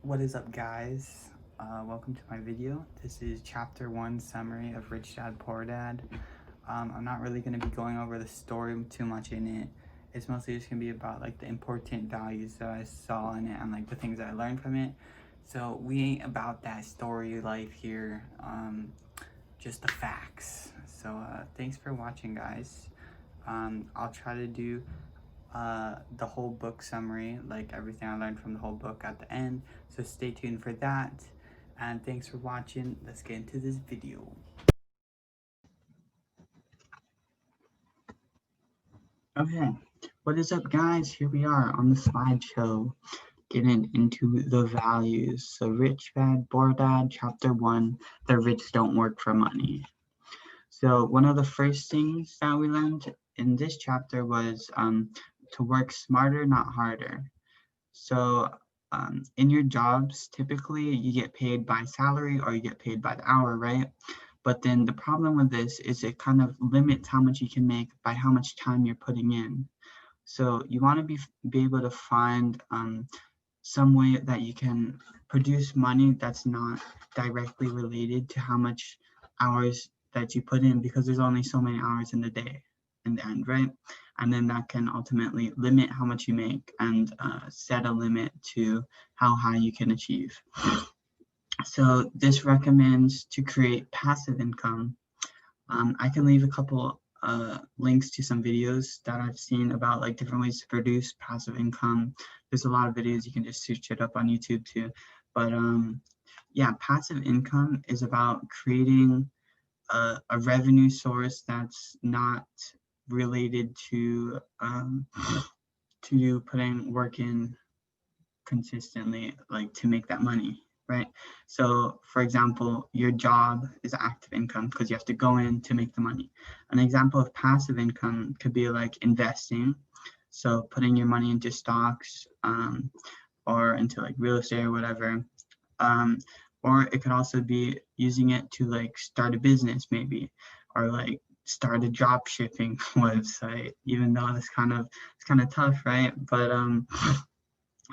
What is up, guys? Welcome to my video. This is chapter 1 summary of Rich Dad Poor Dad. I'm not really going to be going over the story too much in it. It's mostly just going to be about like the important values that I saw in it and like the things I learned from it. So we ain't about that story life here, just the facts. So thanks for watching, guys. I'll try to do the whole book summary, like everything I learned from the whole book at the end. So stay tuned for that. And thanks for watching. Let's get into this video. Okay, what is up, guys? Here we are on the slideshow, getting into the values. So Rich Dad, Poor Dad, chapter 1, the rich don't work for money. So one of the first things that we learned in this chapter was to work smarter, not harder. So in your jobs, typically you get paid by salary or you get paid by the hour, right? But then the problem with this is it kind of limits how much you can make by how much time you're putting in. So you want to be able to find some way that you can produce money that's not directly related to how much hours that you put in, because there's only so many hours in the day in the end, right? And then that can ultimately limit how much you make and set a limit to how high you can achieve. So this recommends to create passive income. I can leave a couple links to some videos that I've seen about like different ways to produce passive income. There's a lot of videos, you can just search it up on YouTube too. But yeah, passive income is about creating a revenue source that's not related to putting work in consistently, like to make that money, right? So for example, your job is active income because you have to go in to make the money. An example of passive income could be like investing, so putting your money into stocks or into like real estate or whatever. Or it could also be using it to like start a business maybe, or like start a drop shipping website, even though it's kind of tough, right? But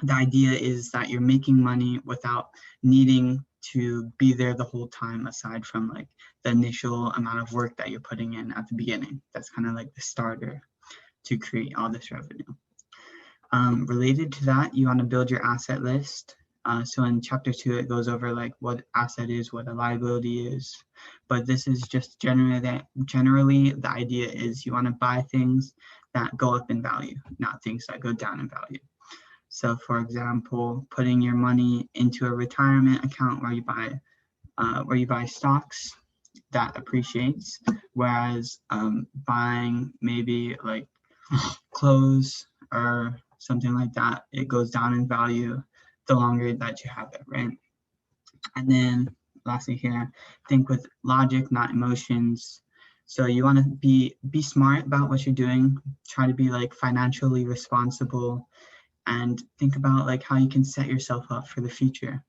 the idea is that you're making money without needing to be there the whole time, aside from like the initial amount of work that you're putting in at the beginning. That's kind of like the starter to create all this revenue. Related to that, you want to build your asset list. So in chapter 2, it goes over like what asset is, what a liability is. But this is just generally the idea is you want to buy things that go up in value, not things that go down in value. So for example, putting your money into a retirement account where you buy stocks that appreciates, whereas buying maybe like clothes or something like that, it goes down in value the longer that you have it, right? And then lastly here, think with logic, not emotions. So you want to be smart about what you're doing, try to be like financially responsible, and think about like how you can set yourself up for the future,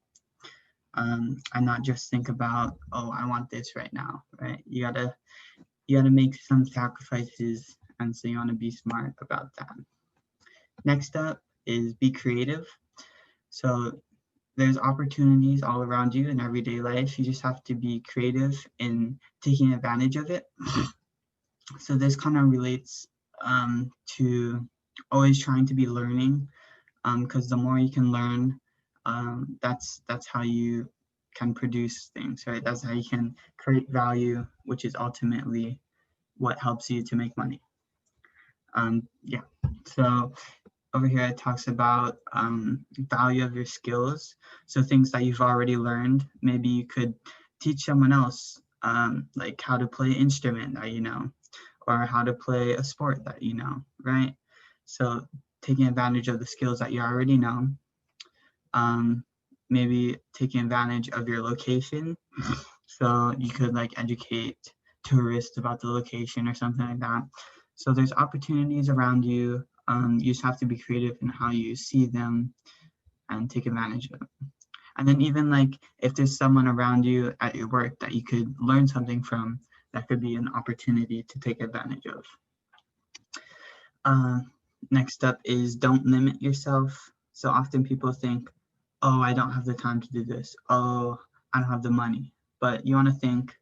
and not just think about, oh, I want this right now, right? You gotta make some sacrifices, and so you want to be smart about that. Next up is be creative. So there's opportunities all around you in everyday life. You just have to be creative in taking advantage of it. So this kind of relates to always trying to be learning, because the more you can learn, that's how you can produce things, right? That's how you can create value, which is ultimately what helps you to make money. Yeah, so over here it talks about value of your skills. So things that you've already learned, maybe you could teach someone else, like how to play an instrument that you know, or how to play a sport that you know, right? So taking advantage of the skills that you already know, maybe taking advantage of your location. So you could like educate tourists about the location or something like that. So there's opportunities around you. You just have to be creative in how you see them and take advantage of them. And then even like if there's someone around you at your work that you could learn something from, that could be an opportunity to take advantage of. Next up is don't limit yourself. So often people think, oh, I don't have the time to do this. Oh, I don't have the money. But you want to think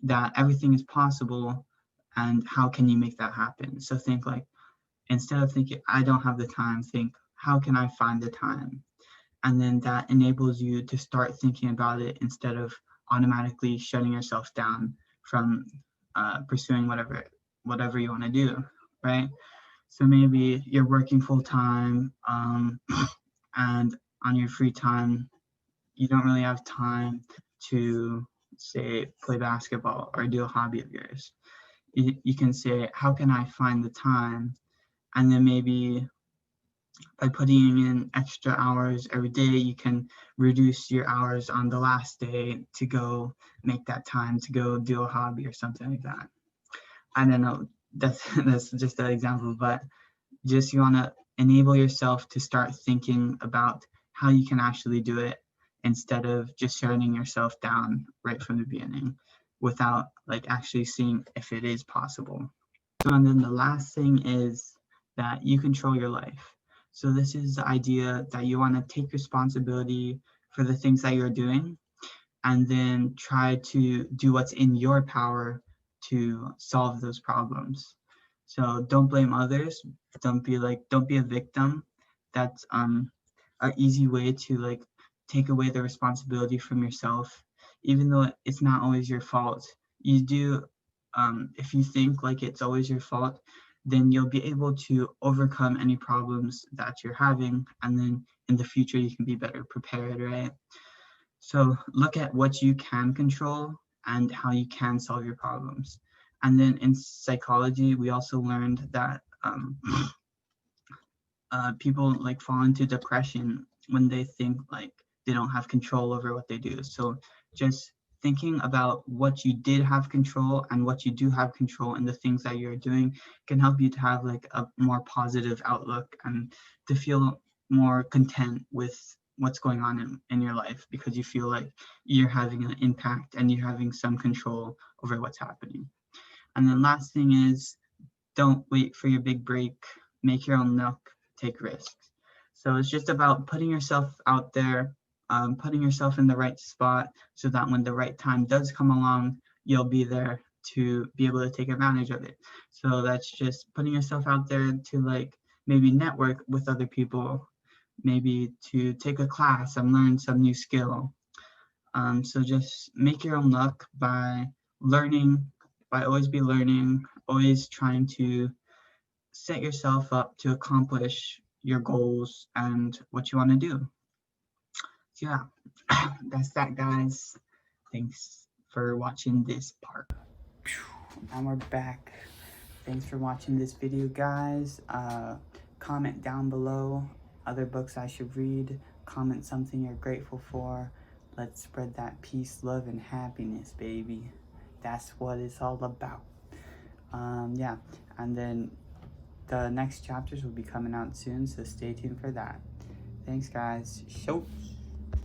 that everything is possible and how can you make that happen? So think like, instead of thinking, I don't have the time, think, how can I find the time? And then that enables you to start thinking about it instead of automatically shutting yourself down from pursuing whatever you want to do, right? So maybe you're working full time, and on your free time, you don't really have time to, say, play basketball or do a hobby of yours. You can say, how can I find the time? And then maybe by putting in extra hours every day, you can reduce your hours on the last day to go make that time to go do a hobby or something like that. I don't know. That's just an example, but just you want to enable yourself to start thinking about how you can actually do it instead of just shutting yourself down right from the beginning without like actually seeing if it is possible. So, and then the last thing is that you control your life. So this is the idea that you want to take responsibility for the things that you're doing and then try to do what's in your power to solve those problems. So don't blame others. Don't be a victim. That's an easy way to like take away the responsibility from yourself, even though it's not always your fault. You do if you think like it's always your fault, then you'll be able to overcome any problems that you're having, and then in the future you can be better prepared, right? So look at what you can control and how you can solve your problems. And then in psychology, we also learned that people like fall into depression when they think like they don't have control over what they do. So just thinking about what you did have control and what you do have control and the things that you're doing can help you to have like a more positive outlook and to feel more content with what's going on in your life because you feel like you're having an impact and you're having some control over what's happening. And then last thing is, don't wait for your big break, make your own luck, take risks. So it's just about putting yourself out there, putting yourself in the right spot so that when the right time does come along, you'll be there to be able to take advantage of it. So that's just putting yourself out there to like maybe network with other people, maybe to take a class and learn some new skill. So just make your own luck by learning, by always be learning, always trying to set yourself up to accomplish your goals and what you want to do. So yeah, that's that, guys. Thanks for watching this part. And we're back. Thanks for watching this video, guys. Comment down below other books I should read. Comment something you're grateful for. Let's spread that peace, love, and happiness, baby. That's what it's all about. Yeah, and then the next chapters will be coming out soon, so stay tuned for that. Thanks, guys. Show.